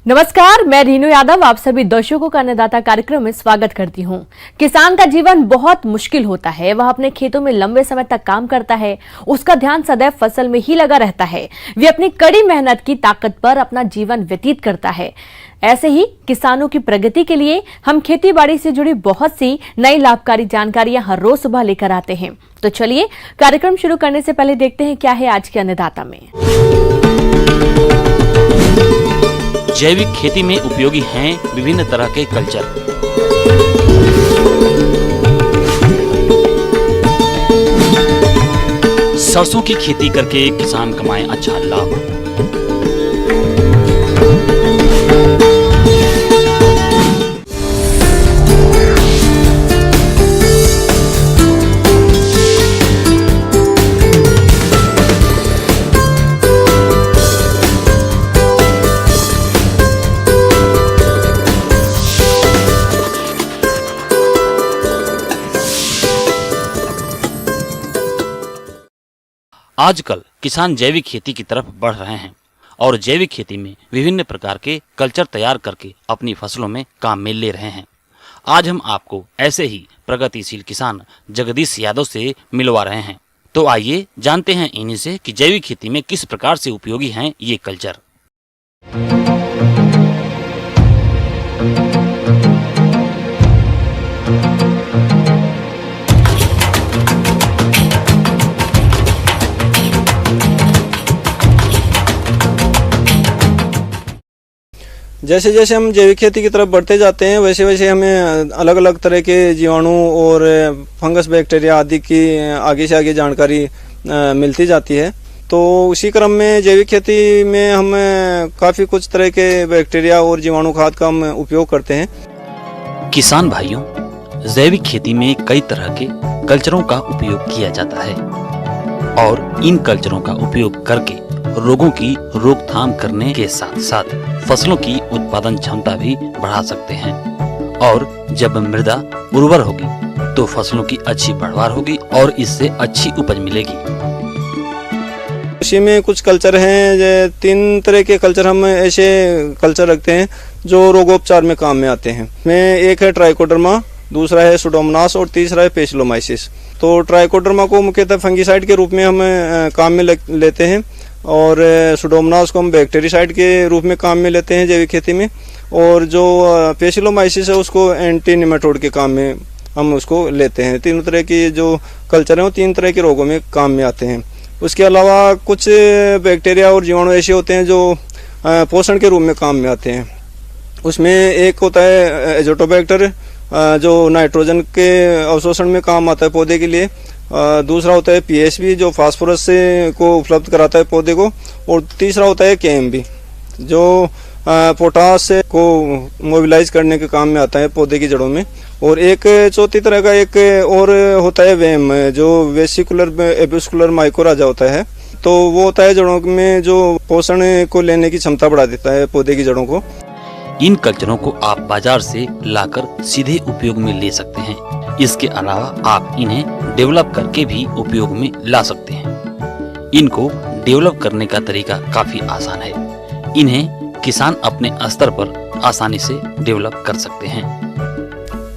नमस्कार, मैं रीनू यादव आप सभी दर्शकों का अन्नदाता कार्यक्रम में स्वागत करती हूं। किसान का जीवन बहुत मुश्किल होता है। वह अपने खेतों में लंबे समय तक काम करता है, उसका ध्यान सदैव फसल में ही लगा रहता है। वे अपनी कड़ी मेहनत की ताकत पर अपना जीवन व्यतीत करता है। ऐसे ही किसानों की प्रगति के लिए हम खेती बाड़ी से जुड़ी बहुत सी नई लाभकारी जानकारियां हर रोज सुबह लेकर आते हैं। तो चलिए कार्यक्रम शुरू करने से पहले देखते हैं क्या है आज के अन्नदाता में। जैविक खेती में उपयोगी हैं विभिन्न तरह के कल्चर। सरसों की खेती करके किसान कमाएं अच्छा लाभ। आजकल किसान जैविक खेती की तरफ बढ़ रहे हैं और जैविक खेती में विभिन्न प्रकार के कल्चर तैयार करके अपनी फसलों में काम में ले रहे हैं। आज हम आपको ऐसे ही प्रगतिशील किसान जगदीश यादव से मिलवा रहे हैं। तो आइए जानते हैं इन्हीं से कि जैविक खेती में किस प्रकार से उपयोगी हैं ये कल्चर। जैसे जैसे हम जैविक खेती की तरफ बढ़ते जाते हैं वैसे वैसे हमें अलग अलग तरह के जीवाणु और फंगस बैक्टीरिया आदि की आगे से आगे जानकारी मिलती जाती है। तो उसी क्रम में जैविक खेती में हम काफ़ी कुछ तरह के बैक्टीरिया और जीवाणु खाद का हम उपयोग करते हैं। किसान भाइयों, जैविक खेती में कई तरह के कल्चरों का उपयोग किया जाता है और इन कल्चरों का उपयोग करके रोगों की रोकथाम करने के साथ साथ फसलों की उत्पादन क्षमता भी बढ़ा सकते हैं और जब मृदा उर्वर होगी तो फसलों की अच्छी पैदावार होगी और इससे अच्छी उपज मिलेगी। कृषि में कुछ कल्चर हैं, 3 तरह के कल्चर हम ऐसे कल्चर रखते हैं जो रोगोपचार में काम में आते हैं। में एक है ट्राइकोडर्मा, दूसरा है सुडोमोनास और तीसरा है पेसिलोमाइसिस। तो ट्राइकोडर्मा को मुख्यतः फंगीसाइड के रूप में हम काम में लेते हैं और सुडोमोनास को हम बैक्टीरियासाइड के रूप में काम में लेते हैं जैविक खेती में, और जो पेसिलोमाइसिस है उसको एंटी निमेटोड के काम में हम उसको लेते हैं। 3 तरह की जो कल्चर हैं वो 3 तरह के रोगों में काम में आते हैं। उसके अलावा कुछ बैक्टीरिया और जीवाणु ऐसे होते हैं जो पोषण के रूप में काम में आते हैं। उसमें एक होता है एजोटोबैक्टर जो नाइट्रोजन के अवशोषण में काम आता है पौधे के लिए। दूसरा होता है पीएसबी जो फास्फोरस को उपलब्ध कराता है पौधे को, और तीसरा होता है केएमबी जो पोटास को मोबिलाइज करने के काम में आता है पौधे की जड़ों में। और एक चौथी तरह का एक और होता है वेम जो वेसिकुलर एब्यूस्कुलर माइकोराजा होता है। तो वो होता है जड़ों में जो पोषण को लेने की क्षमता बढ़ा देता है पौधे की जड़ों को। इन कल्चरों को आप बाजार से लाकर सीधे उपयोग में ले सकते हैं। इसके अलावा आप इन्हें डेवलप करके भी उपयोग में ला सकते हैं। इनको डेवलप करने का तरीका काफी आसान है। इन्हें किसान अपने स्तर पर आसानी से डेवलप कर सकते हैं।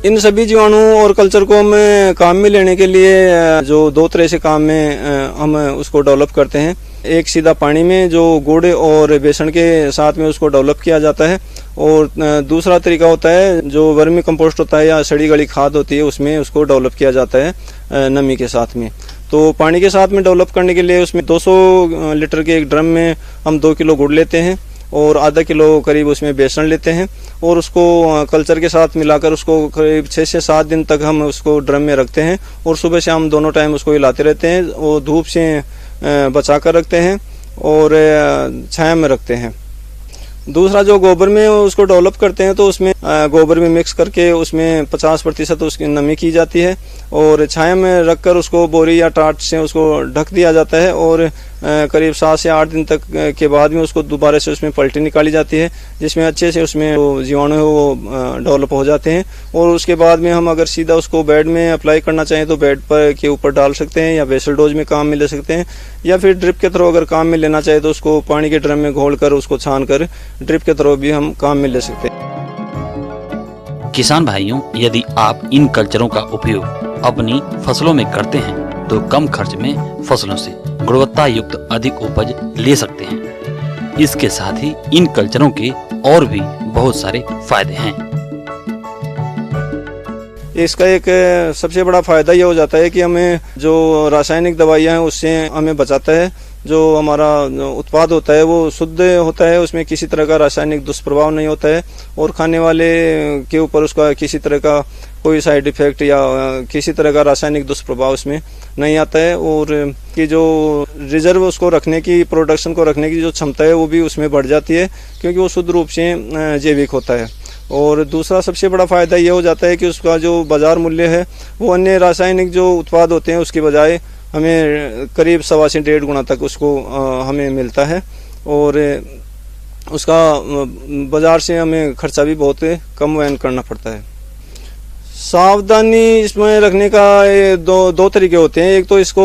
इन सभी जीवाणु और कल्चर को हम काम में लेने के लिए जो 2 तरह से काम में हम उसको डेवलप करते हैं। एक सीधा पानी में जो गुड़ और बेसन के साथ में उसको डेवलप किया जाता है, और दूसरा तरीका होता है जो वर्मी कंपोस्ट होता है या सड़ी गली खाद होती है उसमें उसको डेवलप किया जाता है नमी के साथ में। तो पानी के साथ में डेवलप करने के लिए उसमें 200 लीटर के एक ड्रम में हम 2 किलो गुड़ लेते हैं और आधा किलो करीब उसमें बेसन लेते हैं, और उसको कल्चर के साथ मिलाकर उसको करीब 6 से 7 दिन तक हम उसको ड्रम में रखते हैं, और सुबह शाम दोनों टाइम उसको हिलाते रहते हैं और धूप से बचा कर रखते हैं और छाया में रखते हैं। दूसरा जो गोबर में उसको डेवलप करते हैं तो उसमें गोबर में मिक्स करके उसमें 50% उसकी नमी की जाती है और छाया में रखकर उसको बोरी या टाट से उसको ढक दिया जाता है, और करीब 7 से 8 दिन तक के बाद में उसको दोबारा से उसमें पलटी निकाली जाती है, जिसमें अच्छे से उसमें जो जीवाणु है वो डेवलप हो जाते हैं। और उसके बाद में हम अगर सीधा उसको बेड में अप्लाई करना चाहें तो बेड पर के ऊपर डाल सकते हैं, या बेसल डोज में काम में ले सकते हैं, या फिर ड्रिप के थ्रू अगर काम में लेना चाहे तो उसको पानी के ड्रम में घोल कर उसको छान कर ड्रिप के थ्रू भी हम काम में ले सकते हैं। किसान भाइयों, यदि आप इन कल्चरों का उपयोग अपनी फसलों में करते हैं तो कम खर्च में फसलों से गुणवत्ता युक्त अधिक उपज ले सकते हैं। इसके साथ ही इन कल्चरों के और भी बहुत सारे फायदे हैं। इसका एक सबसे बड़ा फायदा ये हो जाता है कि हमें जो रासायनिक दवाइयाँ हैं उससे हमें बचाता है। जो हमारा उत्पाद होता है वो शुद्ध होता है, उसमें किसी तरह का रासायनिक दुष्प्रभाव नहीं होता है, और खाने वाले के ऊपर उसका किसी तरह का कोई साइड इफेक्ट या किसी तरह का रासायनिक दुष्प्रभाव उसमें नहीं आता है। और कि जो रिजर्व उसको रखने की, प्रोडक्शन को रखने की जो क्षमता है वो भी उसमें बढ़ जाती है, क्योंकि वो शुद्ध रूप से जैविक होता है। और दूसरा सबसे बड़ा फायदा ये हो जाता है कि उसका जो बाजार मूल्य है वो अन्य रासायनिक जो उत्पाद होते हैं उसकी बजाय हमें करीब 1.25 से 1.5 गुना तक उसको हमें मिलता है, और उसका बाजार से हमें खर्चा भी बहुत कम वहन करना पड़ता है। सावधानी इसमें रखने का दो तरीके होते हैं। एक तो इसको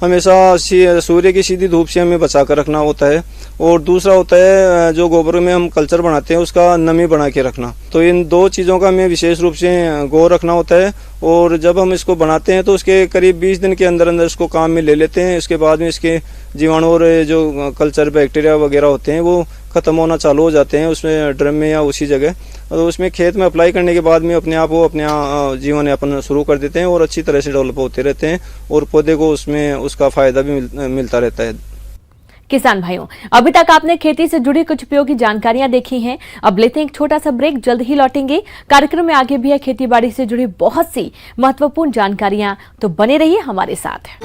हमेशा सूर्य की सीधी धूप से हमें बचा कर रखना होता है, और दूसरा होता है जो गोबर में हम कल्चर बनाते हैं उसका नमी बना के रखना। तो इन दो चीज़ों का हमें विशेष रूप से गौर रखना होता है। और जब हम इसको बनाते हैं तो उसके करीब 20 दिन के अंदर अंदर इसको काम में ले लेते हैं। इसके बाद में इसके जीवाणु और जो कल्चर बैक्टीरिया वगैरह होते हैं वो ख़त्म होना चालू हो जाते हैं उसमें ड्रम में या उसी जगह। तो उसमें खेत में अप्लाई करने के बाद में अपने आप वो अपने जीवन यापन शुरू कर देते हैं और अच्छी तरह से डेवलप होते रहते हैं, और पौधे को उसमें उसका फायदा भी मिलता रहता है। किसान भाइयों, अभी तक आपने खेती से जुड़ी कुछ उपयोगी जानकारियां देखी हैं। अब लेते हैं एक छोटा सा ब्रेक, जल्द ही लौटेंगे। कार्यक्रम में आगे भी है खेती बाड़ी से जुड़ी बहुत सी महत्वपूर्ण जानकारियां, तो बने रहिए हमारे साथ।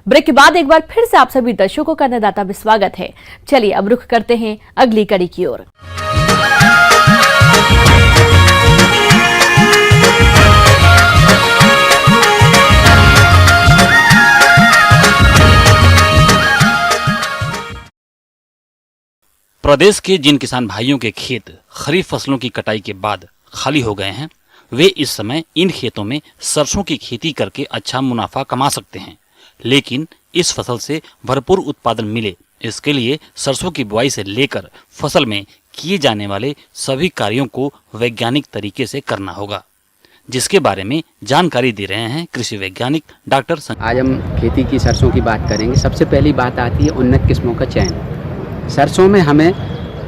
ब्रेक के बाद एक बार फिर से आप सभी दर्शकों का अन्नदाता में स्वागत है। चलिए अब रुख करते हैं अगली कड़ी की ओर। प्रदेश के जिन किसान भाइयों के खेत खरीफ फसलों की कटाई के बाद खाली हो गए हैं, वे इस समय इन खेतों में सरसों की खेती करके अच्छा मुनाफा कमा सकते हैं। लेकिन इस फसल से भरपूर उत्पादन मिले, इसके लिए सरसों की बुआई से लेकर फसल में किए जाने वाले सभी कार्यों को वैज्ञानिक तरीके से करना होगा, जिसके बारे में जानकारी दे रहे हैं कृषि वैज्ञानिक डॉक्टर। आज हम खेती की सरसों की बात करेंगे। सबसे पहली बात आती है उन्नत किस्मों का चयन। सरसों में हमें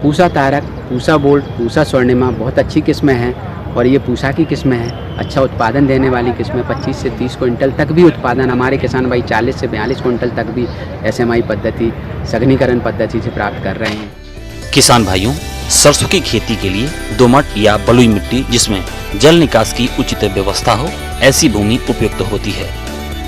पूसा तारक, पूसा बोल्ट, पूसा स्वर्णिमा बहुत अच्छी किस्में हैं, और ये पूसा की किस्में हैं। अच्छा उत्पादन देने वाली किस्में 25 से 30 क्विंटल तक भी उत्पादन हमारे किसान भाई 40 से 42 क्विंटल तक भी SMI पद्धति, सघनीकरण पद्धति से प्राप्त कर रहे हैं। किसान भाइयों, सरसों की खेती के लिए दोमट या बलुई मिट्टी जिसमें जल निकास की उचित व्यवस्था हो, ऐसी भूमि उपयुक्त होती है।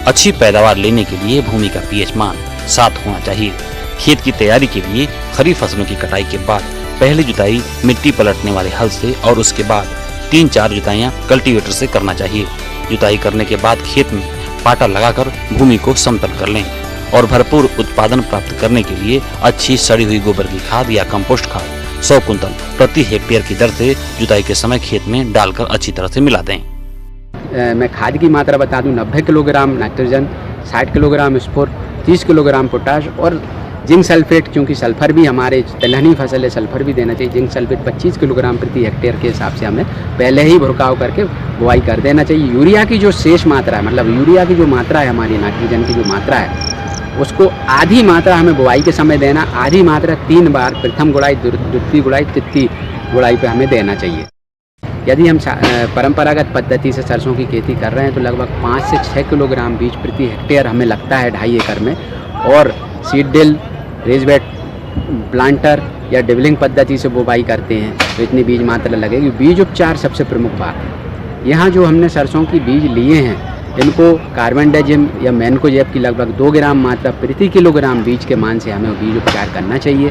अच्छी पैदावार लेने के लिए भूमि का pH मान 7 होना चाहिए। खेत की तैयारी के लिए खरीफ फसलों की कटाई के बाद पहली जुताई मिट्टी पलटने वाले हल से और उसके बाद 3-4 जुताइयां कल्टीवेटर से करना चाहिए। जुताई करने के बाद खेत में पाटा लगाकर भूमि को समतल कर लें, और भरपूर उत्पादन प्राप्त करने के लिए अच्छी सड़ी हुई गोबर की खाद या कंपोस्ट खाद 100 कुंतल प्रति हेक्टेयर की दर से जुताई के समय खेत में डालकर अच्छी तरह से मिला दें। मैं खाद की मात्रा बता दूं, 90 किलोग्राम नाइट्रोजन, 60 किलोग्राम स्फोर, 30 किलोग्राम पोटाश, और जिंक सल्फेट, क्योंकि सल्फर भी हमारे तिलहनी फसल है, सल्फर भी देना चाहिए। जिंक सल्फेट 25 किलोग्राम प्रति हेक्टेयर के हिसाब से हमें पहले ही भुरकाव करके बुआई कर देना चाहिए। यूरिया की जो शेष मात्रा है, मतलब यूरिया की जो मात्रा है, हमारी नाइट्रोजन की जो मात्रा है, उसको आधी मात्रा हमें बुआई के समय देना, आधी मात्रा 3 बार प्रथम गुड़ाई, द्वितीय गुड़ाई, तृतीय गुड़ाई पे हमें देना चाहिए। यदि हम परंपरागत पद्धति से सरसों की खेती कर रहे हैं तो लगभग 5 से 6 किलोग्राम बीज प्रति हेक्टेयर हमें लगता है 2.5 एकड़ में, और seed drill, raised bed planter या डिबलिंग पद्धति से बुवाई करते हैं तो इतनी बीज मात्रा लगेगी। बीज उपचार सबसे प्रमुख बात है। यहाँ जो हमने सरसों की बीज लिए हैं इनको कार्बेंडाजिम या मैनकोजेब की लगभग 2 ग्राम मात्रा प्रति किलोग्राम बीज के मान से हमें बीज उपचार करना चाहिए।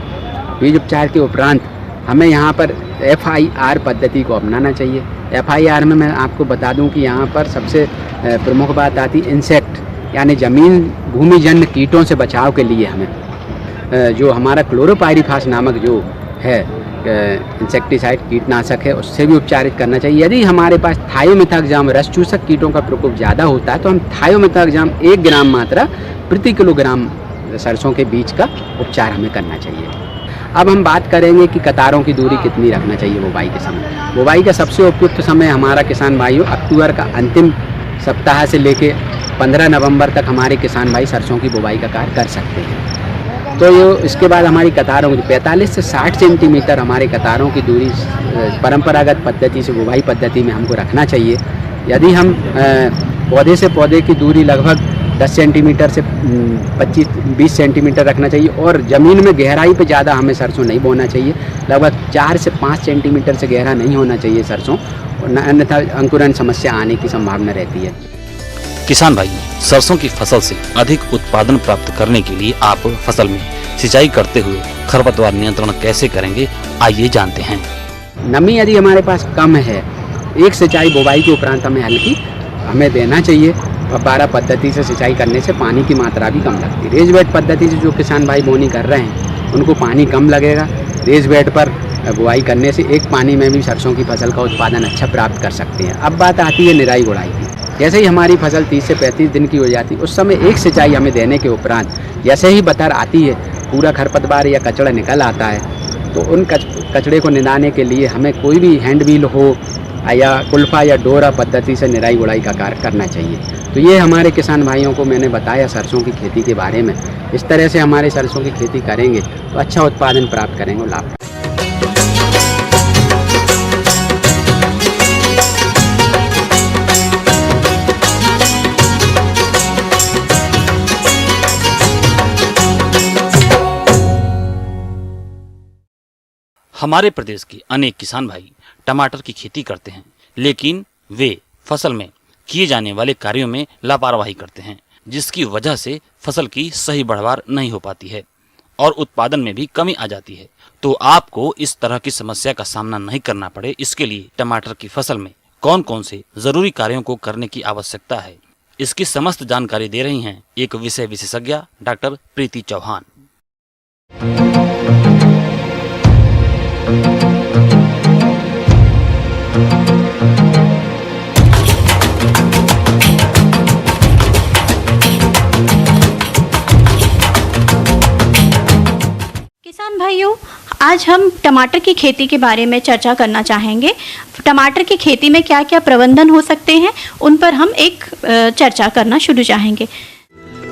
बीज उपचार के उपरांत हमें यहाँ पर FIR पद्धति को अपनाना चाहिए। FIR में मैं आपको बता दूं कि यहाँ पर सबसे प्रमुख बात आती है इंसेक्ट यानी ज़मीन भूमिजन्य कीटों से बचाव के लिए हमें जो हमारा क्लोरोपाइरीफास नामक जो है इंसेक्टिसाइड कीटनाशक है उससे भी उपचारित करना चाहिए। यदि हमारे पास थायोमेथाक्साम रस चूसक कीटों का प्रकोप ज़्यादा होता है तो हम थायोमेथाक्साम 1 ग्राम मात्रा प्रति किलोग्राम सरसों के बीज का उपचार हमें करना चाहिए। अब हम बात करेंगे कि कतारों की दूरी कितनी रखना चाहिए बुवाई के समय। बुवाई का सबसे उपयुक्त समय हमारा किसान भाइयों अक्टूबर का अंतिम सप्ताह से लेके 15 नवंबर तक हमारे किसान भाई सरसों की बुवाई का कार्य कर सकते हैं। तो ये इसके बाद हमारी कतारों की 45 से 60 सेंटीमीटर हमारे कतारों की दूरी परंपरागत पद्धति से बुवाई पद्धति में हमको रखना चाहिए। यदि हम पौधे से पौधे की दूरी लगभग 10 सेंटीमीटर से 25-20 सेंटीमीटर रखना चाहिए और ज़मीन में गहराई पे ज़्यादा हमें सरसों नहीं बोना चाहिए। लगभग 4 से 5 सेंटीमीटर से गहरा नहीं होना चाहिए सरसों, अन्यथा अंकुरन समस्या आने की संभावना रहती है। किसान भाइयों, सरसों की फसल से अधिक उत्पादन प्राप्त करने के लिए आप फसल में सिंचाई करते हुए खरपतवार नियंत्रण कैसे करेंगे, आइए जानते हैं। नमी यदि हमारे पास कम है, एक सिंचाई बुवाई के उपरांत हमें देना चाहिए। फव्वारा पद्धति से सिंचाई करने से पानी की मात्रा भी कम लगती है। रेज बेड पद्धति से जो किसान भाई बोनी कर रहे हैं उनको पानी कम लगेगा। रेज बेड पर बुआई करने से एक पानी में भी सरसों की फसल का उत्पादन अच्छा प्राप्त कर सकते हैं। अब बात आती है निराई गुड़ाई की। जैसे ही हमारी फसल 30 से 35 दिन की हो जाती है उस समय एक सिंचाई हमें देने के उपरांत जैसे ही बतर आती है, पूरा खरपतवार या कचड़ा निकल आता है तो उन कचड़े को निदाने के लिए हमें कोई भी हैंड व्हील हो या कुल्फा या डोरा पद्धति से निराई गुड़ाई का कार्य करना चाहिए। तो ये हमारे किसान भाइयों को मैंने बताया सरसों की खेती के बारे में। इस तरह से हमारे सरसों की खेती करेंगे तो अच्छा उत्पादन प्राप्त करेंगे और लाभ। हमारे प्रदेश के अनेक किसान भाई टमाटर की खेती करते हैं, लेकिन वे फसल में किए जाने वाले कार्यों में लापरवाही करते हैं, जिसकी वजह से फसल की सही बढ़वार नहीं हो पाती है और उत्पादन में भी कमी आ जाती है। तो आपको इस तरह की समस्या का सामना नहीं करना पड़े, इसके लिए टमाटर की फसल में कौन कौन से जरूरी कार्यों को करने की आवश्यकता है, इसकी समस्त जानकारी दे रही हैं एक विषय विशेषज्ञ डॉक्टर प्रीति चौहान। किसान भाइयों, आज हम टमाटर की खेती के बारे में चर्चा करना चाहेंगे। टमाटर की खेती में क्या क्या प्रबंधन हो सकते हैं उन पर हम एक चर्चा करना शुरू चाहेंगे।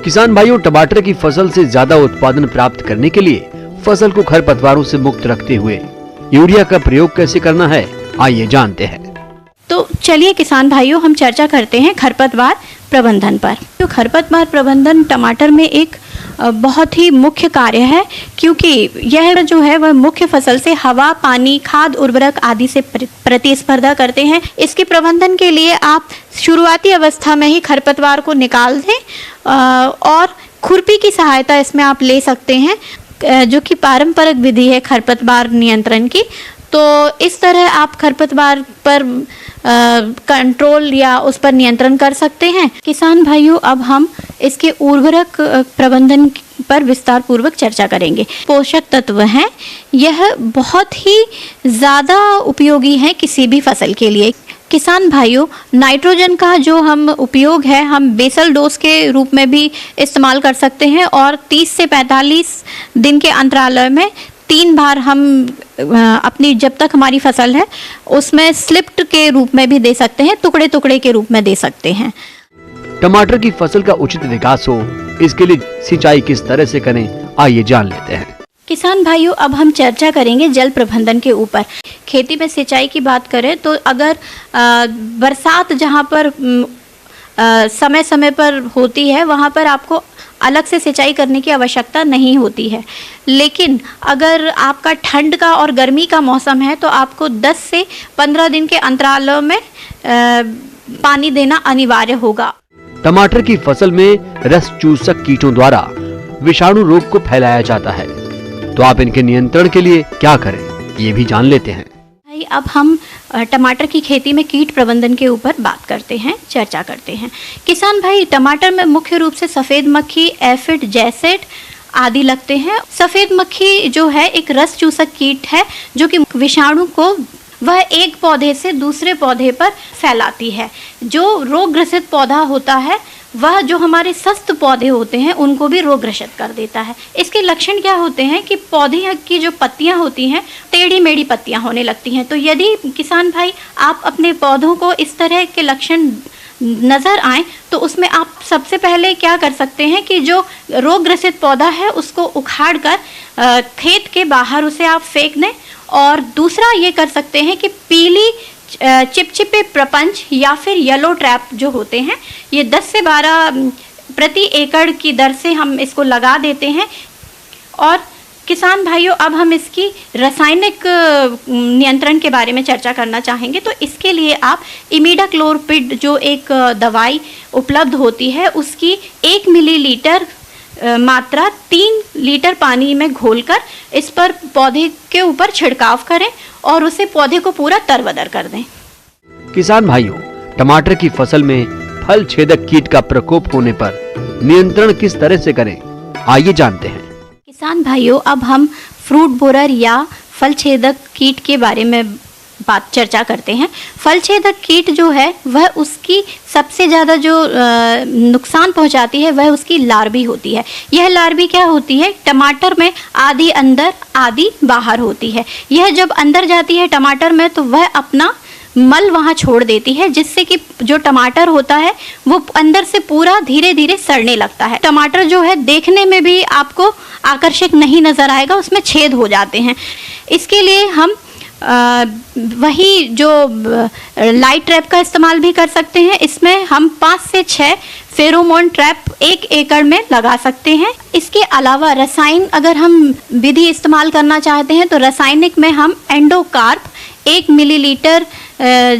किसान भाइयों, टमाटर की फसल से ज्यादा उत्पादन प्राप्त करने के लिए फसल को खरपतवारों से मुक्त रखते हुए यूरिया का प्रयोग कैसे करना है, आइए जानते हैं। तो चलिए किसान भाइयों, हम चर्चा करते हैं खरपतवार प्रबंधन पर। तो खरपतवार प्रबंधन टमाटर में एक बहुत ही मुख्य कार्य है, क्योंकि यह जो है वह मुख्य फसल से हवा, पानी, खाद, उर्वरक आदि से प्रतिस्पर्धा करते हैं। इसके प्रबंधन के लिए आप शुरुआती अवस्था में ही खरपतवार को निकाल दें और खुरपी की सहायता इसमें आप ले सकते हैं, जो कि पारंपरिक विधि है खरपतवार नियंत्रण की। तो इस तरह आप खरपतवार पर कंट्रोल या उस पर नियंत्रण कर सकते हैं। किसान भाइयों, अब हम इसके उर्वरक प्रबंधन पर विस्तार पूर्वक चर्चा करेंगे। पोषक तत्व हैं, यह बहुत ही ज़्यादा उपयोगी हैं किसी भी फसल के लिए। किसान भाइयों, नाइट्रोजन का जो हम उपयोग है हम बेसल डोज के रूप में भी इस्तेमाल कर सकते हैं और 30 से 45 दिन के अंतराल में 3 बार हम अपनी जब तक हमारी फसल है उसमें स्लिप्ट के रूप में भी दे सकते हैं, टुकड़े टुकड़े के रूप में दे सकते हैं। टमाटर की फसल का उचित विकास हो, इसके लिए सिंचाई किस तरह से करें, आइए जान लेते हैं। किसान भाइयों, अब हम चर्चा करेंगे जल प्रबंधन के ऊपर। खेती में सिंचाई की बात करें तो अगर बरसात जहाँ पर समय समय पर होती है वहाँ पर आपको अलग से सिंचाई करने की आवश्यकता नहीं होती है। लेकिन अगर आपका ठंड का और गर्मी का मौसम है तो आपको 10 से 15 दिन के अंतरालों में पानी देना अनिवार्य होगा। टमाटर की फसल में रस चूसक कीटों द्वारा विषाणु रोग को फैलाया जाता है, तो आप इनके नियंत्रण के लिए क्या करें, ये भी जान लेते हैं। अब हम टमाटर की खेती में कीट प्रबंधन के ऊपर बात करते हैं, चर्चा करते हैं। किसान भाई, टमाटर में मुख्य रूप से सफ़ेद मक्खी, एफिड, जैसेट आदि लगते हैं। सफ़ेद मक्खी जो है एक रस चूसक कीट है जो कि विषाणु को वह एक पौधे से दूसरे पौधे पर फैलाती है। जो रोग ग्रसित पौधा होता है वह जो हमारे स्वस्थ पौधे होते हैं उनको भी रोग ग्रसित कर देता है। इसके लक्षण क्या होते हैं कि पौधे की जो पत्तियां होती हैं टेढ़ी मेढ़ी पत्तियां होने लगती हैं। तो यदि किसान भाई आप अपने पौधों को इस तरह के लक्षण नज़र आए तो उसमें आप सबसे पहले क्या कर सकते हैं कि जो रोग ग्रसित पौधा है उसको उखाड़ कर खेत के बाहर उसे आप फेंक दें। और दूसरा ये कर सकते हैं कि पीली चिपचिपे प्रपंच या फिर येलो ट्रैप जो होते हैं ये 10 से 12 प्रति एकड़ की दर से हम इसको लगा देते हैं। और किसान भाइयों, अब हम इसकी रासायनिक नियंत्रण के बारे में चर्चा करना चाहेंगे। तो इसके लिए आप इमिडाक्लोप्रिड जो एक दवाई उपलब्ध होती है उसकी 1 मिलीलीटर मात्रा 3 लीटर पानी में घोलकर इस पर पौधे के ऊपर छिड़काव करें और उसे पौधे को पूरा तरबदर कर दें। किसान भाइयों, टमाटर की फसल में फल छेदक कीट का प्रकोप होने पर नियंत्रण किस तरह से करें, आइए जानते हैं। किसान भाइयों, अब हम फ्रूट बोरर या फल छेदक कीट के बारे में चर्चा करते हैं। फल छेदक कीट जो है वह उसकी सबसे ज़्यादा जो नुकसान पहुंचाती है वह उसकी लार्वी होती है। यह लार्वी क्या होती है, टमाटर में आधी अंदर आधी बाहर होती है। यह जब अंदर जाती है टमाटर में तो वह अपना मल वहाँ छोड़ देती है, जिससे कि जो टमाटर होता है वो अंदर से पूरा धीरे धीरे सड़ने लगता है। टमाटर जो है देखने में भी आपको आकर्षक नहीं नज़र आएगा, उसमें छेद हो जाते हैं। इसके लिए हम वही जो लाइट ट्रैप का इस्तेमाल भी कर सकते हैं। इसमें हम 5 से 6 फेरोमोन ट्रैप 1 एकड़ में लगा सकते हैं। इसके अलावा रसायन अगर हम विधि इस्तेमाल करना चाहते हैं तो रासायनिक में हम एंडोकार्प 1 मिलीलीटर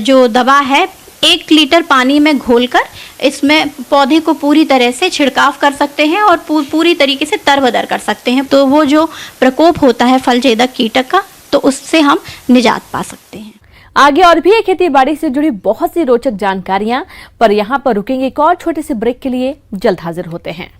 जो दवा है 1 लीटर पानी में घोलकर इसमें पौधे को पूरी तरह से छिड़काव कर सकते हैं और पूरी तरीके से तरबदर कर सकते हैं। तो वो जो प्रकोप होता है फल छेदक कीटक का, तो उससे हम निजात पा सकते हैं। आगे और भी खेती बाड़ी से जुड़ी बहुत सी रोचक जानकारियां, पर यहाँ पर रुकेंगे एक और छोटे से ब्रेक के लिए, जल्द हाजिर होते हैं।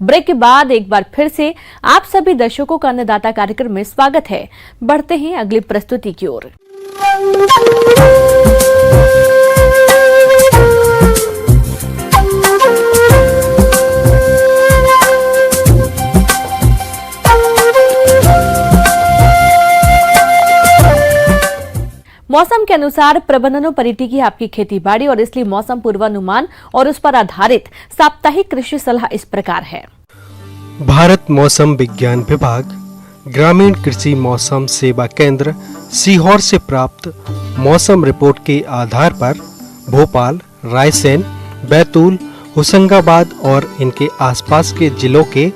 ब्रेक के बाद एक बार फिर से आप सभी दर्शकों का अन्नदाता कार्यक्रम में स्वागत है। बढ़ते हैं अगली प्रस्तुति की ओर। मौसम के अनुसार प्रबंधनों पर टिकी आपकी खेती बाड़ी, और इसलिए मौसम पूर्वानुमान और उस पर आधारित साप्ताहिक कृषि सलाह इस प्रकार है। भारत मौसम विज्ञान विभाग, ग्रामीण कृषि मौसम सेवा केंद्र सीहोर से प्राप्त मौसम रिपोर्ट के आधार पर भोपाल, रायसेन, बैतूल, होशंगाबाद और इनके आसपास के जिलों के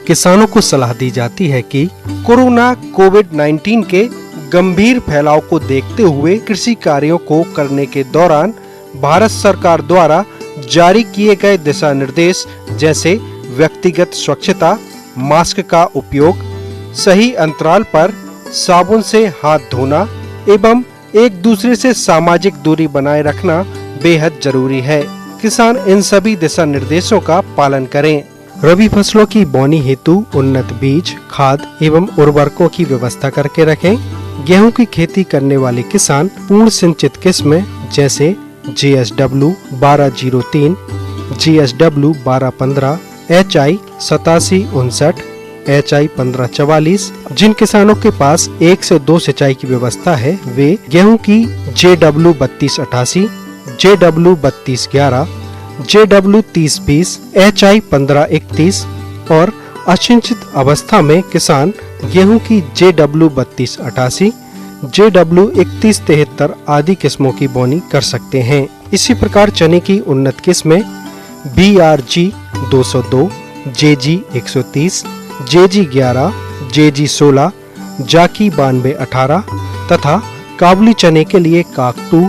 किसानों को सलाह दी जाती है कि कोरोना कोविड-19 के गंभीर फैलाव को देखते हुए कृषि कार्यों को करने के दौरान भारत सरकार द्वारा जारी किए गए दिशा निर्देश जैसे व्यक्तिगत स्वच्छता, मास्क का उपयोग, सही अंतराल पर साबुन से हाथ धोना एवं एक दूसरे से सामाजिक दूरी बनाए रखना बेहद जरूरी है। किसान इन सभी दिशा निर्देशों का पालन करें। रबी फसलों की बोनी हेतु उन्नत बीज, खाद एवं उर्वरकों की व्यवस्था करके रखें। गेहूं की खेती करने वाले किसान पूर्ण सिंचित किस्में जैसे JSW 1203, GSW 1215, HI 8759, HI 1544। जिन किसानों के पास 1 से 2 सिंचाई की व्यवस्था है वे गेहूं की JW 3288, JW 3211, JW 3020, HI 1531 और असिंचित अवस्था में किसान गेहूं की JW 3288, JW 3173 आदि किस्मों की बोनी कर सकते हैं। इसी प्रकार चने की उन्नत किस्में BRG 202, JG 130, JG 11, JG 16, जाकी 9218 तथा काबुली चने के लिए काकटू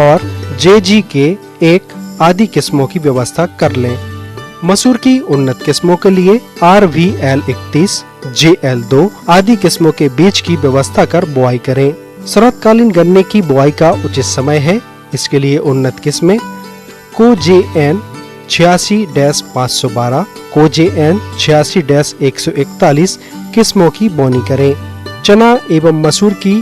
और JG के 1 आदि किस्मों की व्यवस्था कर लें। मसूर की उन्नत किस्मों के लिए RVL 31, JL 2 आदि किस्मों के बीज की व्यवस्था कर बुआई करें। शरतकालीन गन्ने की बुआई का उचित समय है। इसके लिए उन्नत किस्में कोजेएन 86-512, कोजेएन 86-141 किस्मों की बोनी करें। चना एवं मसूर की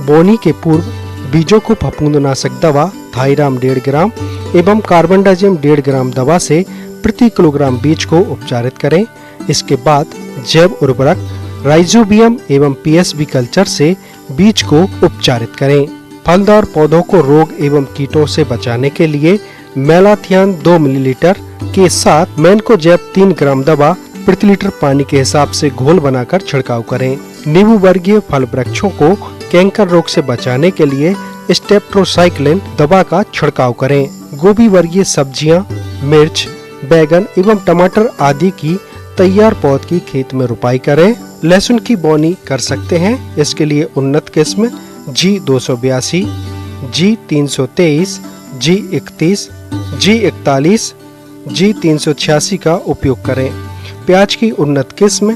बोनी के पूर्व बीजों को फफूंदनाशक दवा थाइराम 1.5 ग्राम एवं कार्बनडाजिम 1.5 ग्राम दवा से प्रति किलोग्राम बीज को उपचारित करें। इसके बाद जैव उर्वरक राइजोबियम एवं PSB कल्चर से बीज को उपचारित करें। फलदार पौधों को रोग एवं कीटों से बचाने के लिए मेलाथियान 2 मिलीलीटर के साथ मैनकोजेब 3 ग्राम दवा प्रति लीटर पानी के हिसाब से घोल बनाकर छिड़काव करें। नींबू वर्गीय फल वृक्षों को कैंकर रोग से बचाने के लिए स्टेप्टोसाइक्लिन दवा का छिड़काव करें। गोभी वर्गीय सब्जियां, मिर्च, बैगन एवं टमाटर आदि की तैयार पौध की खेत में रुपाई करें। लहसुन की बोनी कर सकते हैं। इसके लिए उन्नत किस्म G 282, G 323, G 31, G 41, G 386 का उपयोग करें। प्याज की उन्नत किस्म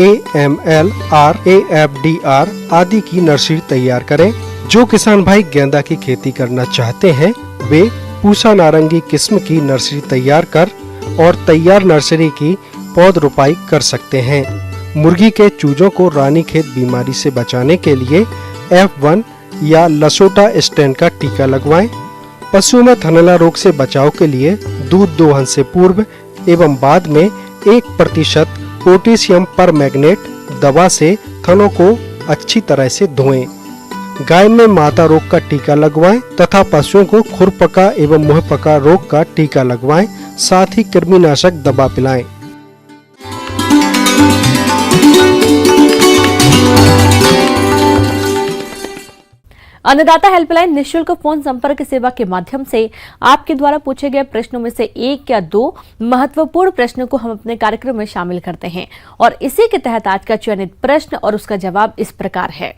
AML, R, AFDR आदि की नर्सरी तैयार करें। जो किसान भाई गेंदा की खेती करना चाहते हैं वे पूसा नारंगी किस्म की नर्सरी तैयार कर और तैयार नर्सरी की पौध रोपाई कर सकते हैं। मुर्गी के चूजों को रानीखेत बीमारी से बचाने के लिए F1 या लसोटा स्टैंड का टीका लगवाएं। पशुओं में थनैला रोग से बचाव के लिए दूध दोहन से पूर्व एवं बाद में 1% पोटेशियम परमैंगनेट दवा से थनों को अच्छी तरह से धोएं। गाय में माता रोग का टीका लगवाएं तथा पशुओं को खुरपका एवं मुंहपका रोग का टीका लगवाएं। साथ ही कृमिनाशक दवा पिलाएं। अन्नदाता हेल्पलाइन निःशुल्क फोन संपर्क सेवा के माध्यम से आपके द्वारा पूछे गए प्रश्नों में से 1 या 2 महत्वपूर्ण प्रश्नों को हम अपने कार्यक्रम में शामिल करते हैं और इसी के तहत आज का चयनित प्रश्न और उसका जवाब इस प्रकार है।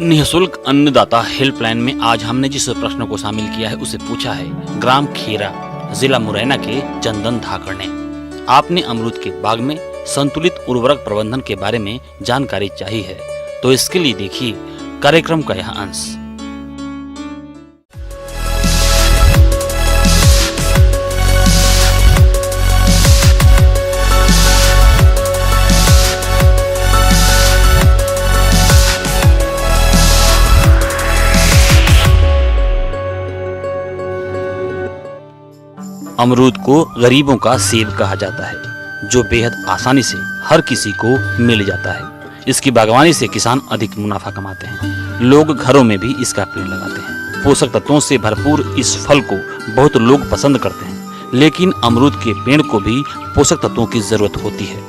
निःशुल्क अन्नदाता हेल्पलाइन में आज हमने जिस प्रश्न को शामिल किया है उसे पूछा है ग्राम खेरा, जिला मुरैना के चंदन धाकड़ ने। आपने अमरूद के बाग में संतुलित उर्वरक प्रबंधन के बारे में जानकारी चाहिए है, तो इसके लिए देखिए कार्यक्रम का यह अंश। अमरूद को गरीबों का सेब कहा जाता है, जो बेहद आसानी से हर किसी को मिल जाता है। इसकी बागवानी से किसान अधिक मुनाफा कमाते हैं। लोग घरों में भी इसका पेड़ लगाते हैं। पोषक तत्वों से भरपूर इस फल को बहुत लोग पसंद करते हैं, लेकिन अमरूद के पेड़ को भी पोषक तत्वों की जरूरत होती है,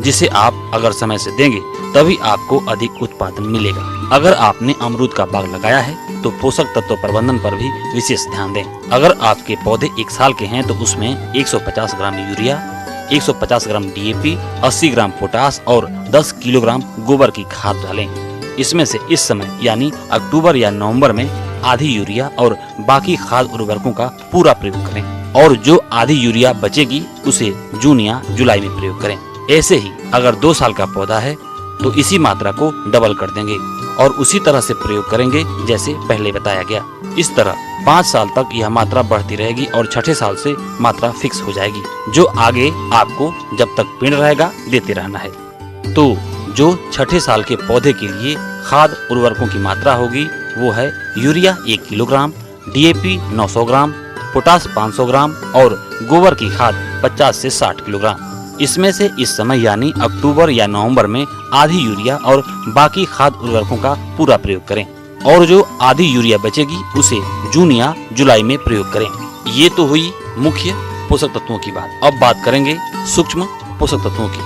जिसे आप अगर समय से देंगे तभी आपको अधिक उत्पादन मिलेगा। अगर आपने अमरूद का बाग लगाया है तो पोषक तत्व प्रबंधन पर भी विशेष ध्यान दें। अगर आपके पौधे 1 साल के हैं तो उसमें 150 ग्राम यूरिया, 150 ग्राम DAP, 80 ग्राम पोटास और 10 किलोग्राम गोबर की खाद डालें। इसमें से इस समय यानी अक्टूबर या नवंबर में आधी यूरिया और बाकी खाद उर्वरकों का पूरा प्रयोग करें और जो आधी यूरिया बचेगी उसे जून या जुलाई में प्रयोग करें। ऐसे ही अगर 2 साल का पौधा है तो इसी मात्रा को डबल कर देंगे और उसी तरह से प्रयोग करेंगे जैसे पहले बताया गया। इस तरह 5 साल तक यह मात्रा बढ़ती रहेगी और 6ठे साल से मात्रा फिक्स हो जाएगी, जो आगे आपको जब तक पेड़ रहेगा देते रहना है। तो जो 6ठे साल के पौधे के लिए खाद उर्वरकों की मात्रा होगी वो है यूरिया 1 किलोग्राम, DAP 900 ग्राम, पोटास 500 ग्राम और गोबर की खाद 50 से 60 किलोग्राम। इसमें से इस समय यानी अक्टूबर या नवंबर में आधी यूरिया और बाकी खाद उर्वरकों का पूरा प्रयोग करें और जो आधी यूरिया बचेगी उसे जून या जुलाई में प्रयोग करें। ये तो हुई मुख्य पोषक तत्वों की बात। अब बात करेंगे सूक्ष्म पोषक तत्वों की,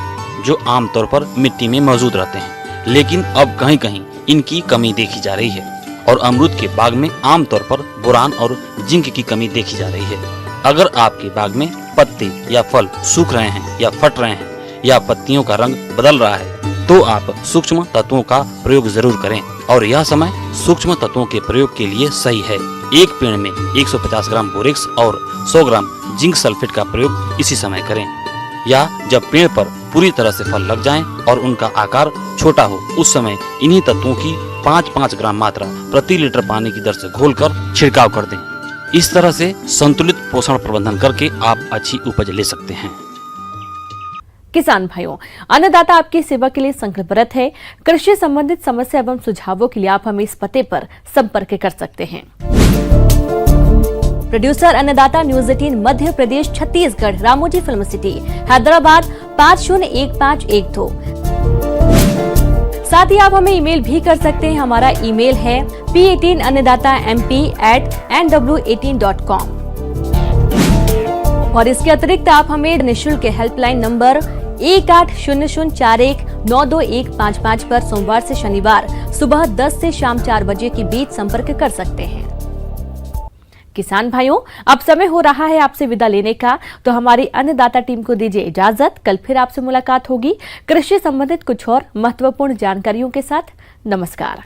जो आमतौर पर मिट्टी में मौजूद रहते हैं, लेकिन अब कहीं कहीं इनकी कमी देखी जा रही है और अमरूद के बाग में आमतौर पर बोरान और जिंक की कमी देखी जा रही है। अगर आपके बाग में पत्ते या फल सूख रहे हैं या फट रहे हैं या पत्तियों का रंग बदल रहा है तो आप सूक्ष्म तत्वों का प्रयोग जरूर करें और यह समय सूक्ष्म तत्वों के प्रयोग के लिए सही है। एक पेड़ में 150 ग्राम बोरेक्स और 100 ग्राम जिंक सल्फेट का प्रयोग इसी समय करें, या जब पेड़ पर पूरी तरह से फल लग जाएं और उनका आकार छोटा हो उस समय इन्हीं तत्वों की 5-5 ग्राम मात्रा प्रति लीटर पानी की दर से घोलकर छिड़काव कर दें। इस तरह से संतुलित पोषण प्रबंधन करके आप अच्छी उपज ले सकते हैं। किसान भाइयों, अन्नदाता आपकी सेवा के लिए संकल्परत है। कृषि संबंधित समस्या एवं सुझावों के लिए आप हमें इस पते पर संपर्क कर सकते हैं। प्रोड्यूसर अन्नदाता news 18 Madhya Pradesh Chhattisgarh, Ramoji film city, Hyderabad 501512। साथ ही आप हमें ईमेल भी कर सकते हैं। हमारा ईमेल है p18annadatamp@nw18.com। और इसके अतिरिक्त आप हमें निःशुल्क हेल्पलाइन नंबर 180041922155 पर सोमवार से शनिवार सुबह 10 से शाम 4 बजे के बीच संपर्क कर सकते हैं। किसान भाइयों, अब समय हो रहा है आपसे विदा लेने का, तो हमारी अन्नदाता टीम को दीजिए इजाजत। कल फिर आपसे मुलाकात होगी कृषि संबंधित कुछ और महत्वपूर्ण जानकारियों के साथ। नमस्कार।